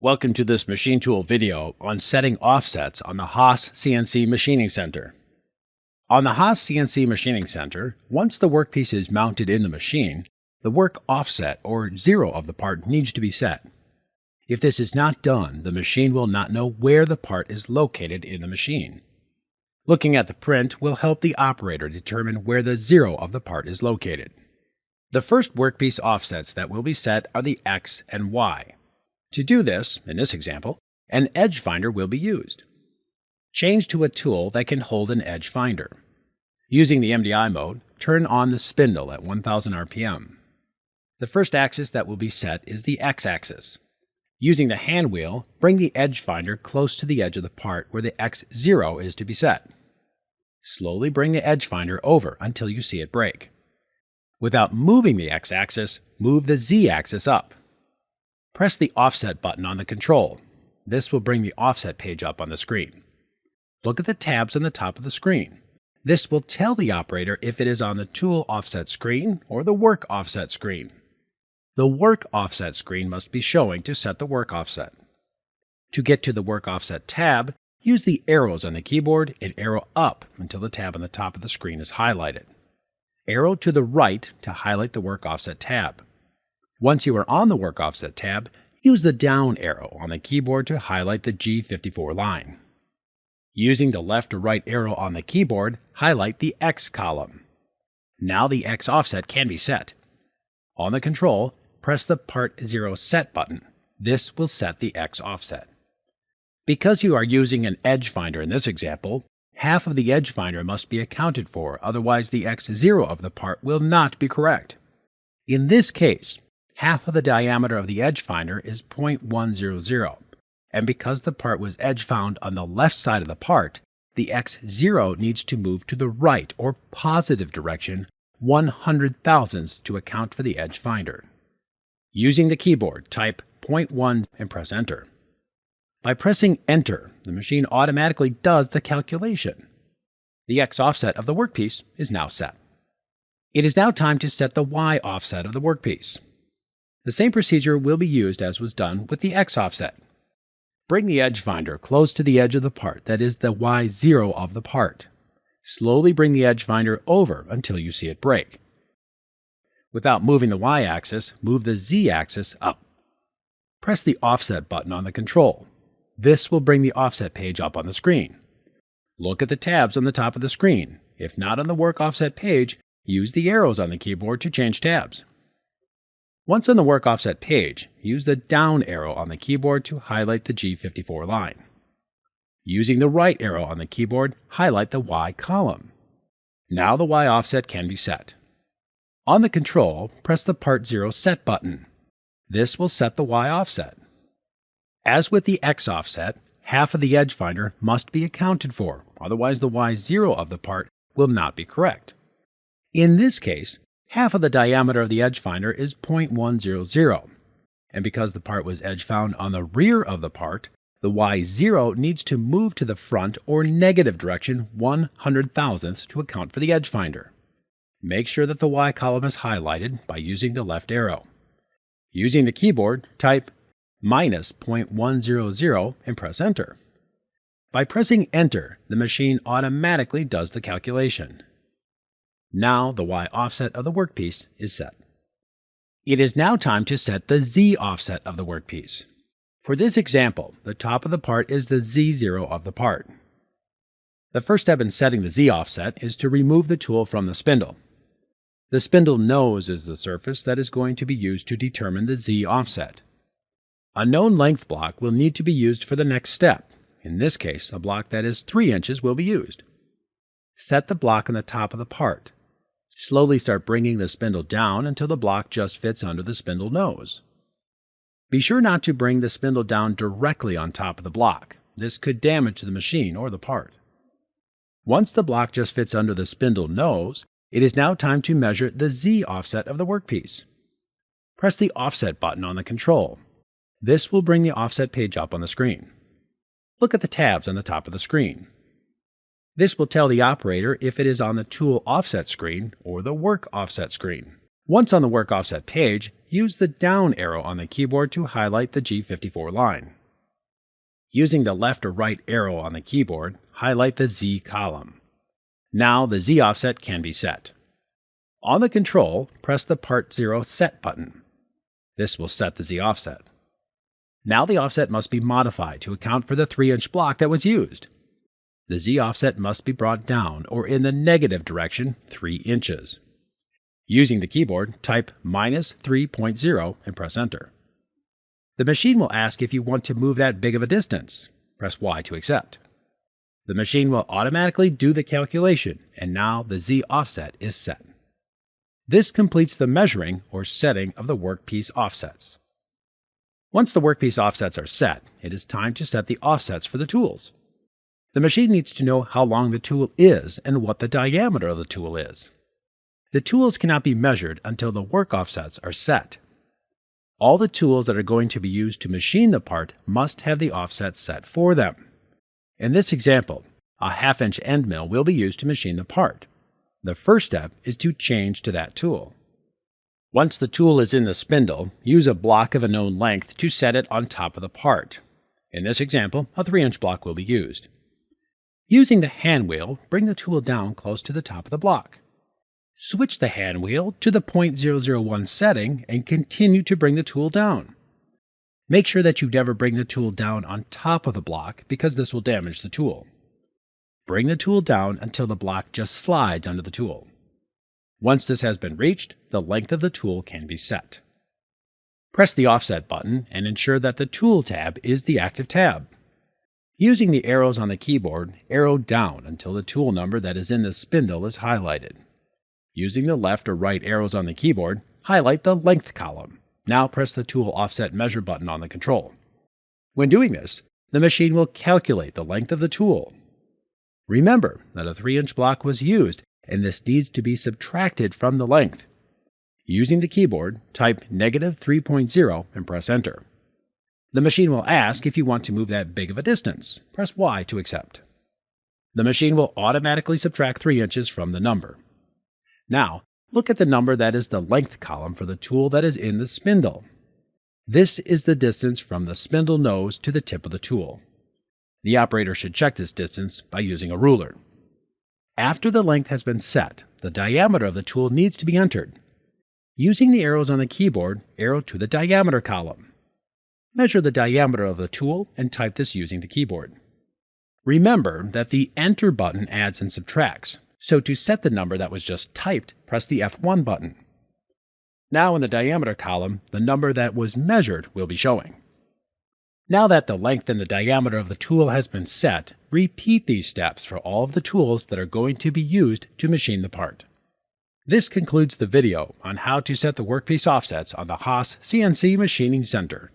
Welcome to this machine tool video on setting offsets on the Haas CNC Machining Center. On the Haas CNC Machining Center, once the workpiece is mounted in the machine, the work offset or zero of the part needs to be set. If this is not done, the machine will not know where the part is located in the machine. Looking at the print will help the operator determine where the zero of the part is located. The first workpiece offsets that will be set are the X and Y. To do this, in this example, an edge finder will be used. Change to a tool that can hold an edge finder. Using the MDI mode, turn on the spindle at 1000 RPM. The first axis that will be set is the X-axis. Using the hand wheel, bring the edge finder close to the edge of the part where the X0 is to be set. Slowly bring the edge finder over until you see it break. Without moving the X-axis, move the Z-axis up. Press the Offset button on the control. This will bring the offset page up on the screen. Look at the tabs on the top of the screen. This will tell the operator if it is on the Tool Offset screen or the Work Offset screen. The Work Offset screen must be showing to set the work offset. To get to the Work Offset tab, use the arrows on the keyboard and arrow up until the tab on the top of the screen is highlighted. Arrow to the right to highlight the Work Offset tab. Once you are on the Work Offset tab, use the down arrow on the keyboard to highlight the G54 line. Using the left or right arrow on the keyboard, highlight the X column. Now the X offset can be set. On the control, press the Part 0 Set button. This will set the X offset. Because you are using an edge finder in this example, half of the edge finder must be accounted for, otherwise the X0 of the part will not be correct. In this case, half of the diameter of the edge finder is 0.100, and because the part was edge found on the left side of the part, the X0 needs to move to the right or positive direction 100 thousandths to account for the edge finder. Using the keyboard, type 0.1 and press Enter. By pressing Enter, the machine automatically does the calculation. The X offset of the workpiece is now set. It is now time to set the Y offset of the workpiece. The same procedure will be used as was done with the X offset. Bring the edge finder close to the edge of the part, that is the Y0 of the part. Slowly bring the edge finder over until you see it break. Without moving the Y-axis, move the Z-axis up. Press the Offset button on the control. This will bring the offset page up on the screen. Look at the tabs on the top of the screen. If not on the Work Offset page, use the arrows on the keyboard to change tabs. Once on the Work Offset page, use the down arrow on the keyboard to highlight the G54 line. Using the right arrow on the keyboard, highlight the Y column. Now the Y offset can be set. On the control, press the Part 0 Set button. This will set the Y offset. As with the X offset, half of the edge finder must be accounted for, otherwise the Y0 of the part will not be correct. In this case, half of the diameter of the edge finder is 0.100, and because the part was edge found on the rear of the part, the Y0 needs to move to the front or negative direction 100 thousandths to account for the edge finder. Make sure that the Y column is highlighted by using the left arrow. Using the keyboard, type minus 0.100 and press Enter. By pressing Enter, the machine automatically does the calculation. Now the Y offset of the workpiece is set. It is now time to set the Z offset of the workpiece. For this example, the top of the part is the Z0 of the part. The first step in setting the Z offset is to remove the tool from the spindle. The spindle nose is the surface that is going to be used to determine the Z offset. A known length block will need to be used for the next step. In this case, a block that is 3 inches will be used. Set the block on the top of the part. Slowly start bringing the spindle down until the block just fits under the spindle nose. Be sure not to bring the spindle down directly on top of the block. This could damage the machine or the part. Once the block just fits under the spindle nose, it is now time to measure the Z offset of the workpiece. Press the Offset button on the control. This will bring the offset page up on the screen. Look at the tabs on the top of the screen. This will tell the operator if it is on the Tool Offset screen or the Work Offset screen. Once on the Work Offset page, use the down arrow on the keyboard to highlight the G54 line. Using the left or right arrow on the keyboard, highlight the Z column. Now the Z offset can be set. On the control, press the Part 0 Set button. This will set the Z offset. Now the offset must be modified to account for the 3-inch block that was used. The Z offset must be brought down or in the negative direction 3 inches. Using the keyboard, type -3.0 and press Enter. The machine will ask if you want to move that big of a distance. Press Y to accept. The machine will automatically do the calculation, and now the Z offset is set. This completes the measuring or setting of the workpiece offsets. Once the workpiece offsets are set, it is time to set the offsets for the tools. The machine needs to know how long the tool is and what the diameter of the tool is. The tools cannot be measured until the work offsets are set. All the tools that are going to be used to machine the part must have the offset set for them. In this example, a 1/2-inch end mill will be used to machine the part. The first step is to change to that tool. Once the tool is in the spindle, use a block of a known length to set it on top of the part. In this example, a 3-inch block will be used. Using the hand wheel, bring the tool down close to the top of the block. Switch the hand wheel to the .001 setting and continue to bring the tool down. Make sure that you never bring the tool down on top of the block because this will damage the tool. Bring the tool down until the block just slides under the tool. Once this has been reached, the length of the tool can be set. Press the Offset button and ensure that the Tool tab is the active tab. Using the arrows on the keyboard, arrow down until the tool number that is in the spindle is highlighted. Using the left or right arrows on the keyboard, highlight the Length column. Now press the Tool Offset Measure button on the control. When doing this, the machine will calculate the length of the tool. Remember that a 3-inch block was used, and this needs to be subtracted from the length. Using the keyboard, type -3.0 and press Enter. The machine will ask if you want to move that big of a distance. Press Y to accept. The machine will automatically subtract 3 inches from the number. Now, look at the number that is the length column for the tool that is in the spindle. This is the distance from the spindle nose to the tip of the tool. The operator should check this distance by using a ruler. After the length has been set, the diameter of the tool needs to be entered. Using the arrows on the keyboard, arrow to the diameter column. Measure the diameter of the tool and type this using the keyboard. Remember that the Enter button adds and subtracts, so to set the number that was just typed, press the F1 button. Now in the diameter column, the number that was measured will be showing. Now that the length and the diameter of the tool has been set, repeat these steps for all of the tools that are going to be used to machine the part. This concludes the video on how to set the workpiece offsets on the Haas CNC Machining Center.